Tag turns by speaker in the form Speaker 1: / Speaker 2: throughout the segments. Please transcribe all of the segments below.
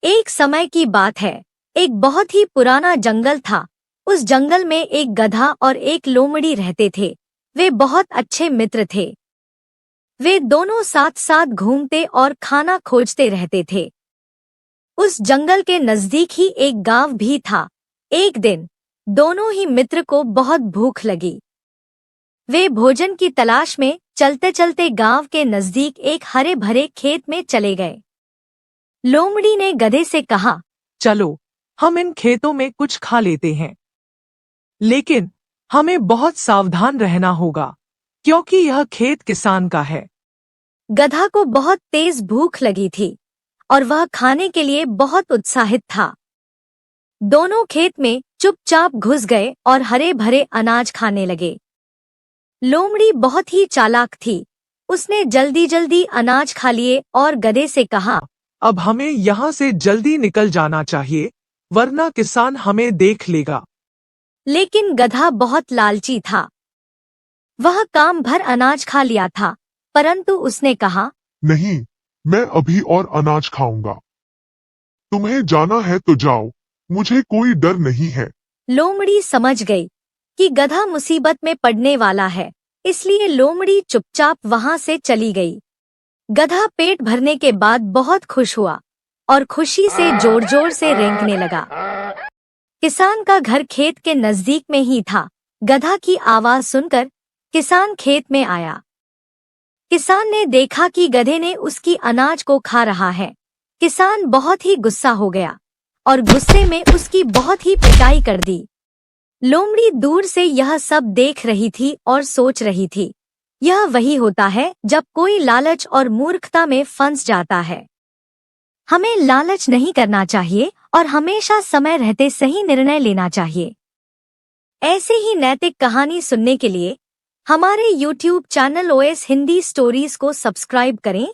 Speaker 1: एक समय की बात है, एक बहुत ही पुराना जंगल था। उस जंगल में एक गधा और एक लोमड़ी रहते थे। वे बहुत अच्छे मित्र थे। वे दोनों साथ साथ घूमते और खाना खोजते रहते थे। उस जंगल के नजदीक ही एक गांव भी था। एक दिन दोनों ही मित्र को बहुत भूख लगी। वे भोजन की तलाश में चलते चलते गांव के नजदीक एक हरे भरे खेत में चले गए। लोमड़ी ने गधे से कहा,
Speaker 2: चलो, हम इन खेतों में कुछ खा लेते हैं। लेकिन हमें बहुत सावधान रहना होगा, क्योंकि यह खेत किसान का है।
Speaker 1: गधा को बहुत तेज भूख लगी थी और वह खाने के लिए बहुत उत्साहित था। दोनों खेत में चुपचाप घुस गए और हरे भरे अनाज खाने लगे। लोमड़ी बहुत ही चालाक थी। उसने जल्दी जल्दी अनाज खा लिए और गधे से कहा,
Speaker 2: अब हमें यहाँ से जल्दी निकल जाना चाहिए, वरना किसान हमें देख लेगा।
Speaker 1: लेकिन गधा बहुत लालची था। वह काम भर अनाज खा लिया था, परंतु उसने कहा,
Speaker 3: नहीं, मैं अभी और अनाज खाऊंगा। तुम्हें जाना है तो जाओ, मुझे कोई डर नहीं है।
Speaker 1: लोमड़ी समझ गई कि गधा मुसीबत में पड़ने वाला है, इसलिए लोमड़ी चुपचाप वहां से चली गई। गधा पेट भरने के बाद बहुत खुश हुआ और खुशी से जोर जोर से रेंकने लगा। किसान का घर खेत के नजदीक में ही था। गधा की आवाज सुनकर किसान खेत में आया। किसान ने देखा कि गधे ने उसकी अनाज को खा रहा है। किसान बहुत ही गुस्सा हो गया और गुस्से में उसकी बहुत ही पिटाई कर दी। लोमड़ी दूर से यह सब देख रही थी और सोच रही थी, यह वही होता है जब कोई लालच और मूर्खता में फंस जाता है। हमें लालच नहीं करना चाहिए और हमेशा समय रहते सही निर्णय लेना चाहिए। ऐसे ही नैतिक कहानी सुनने के लिए हमारे YouTube channel OS Hindi stories को सब्सक्राइब करें।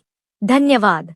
Speaker 1: धन्यवाद।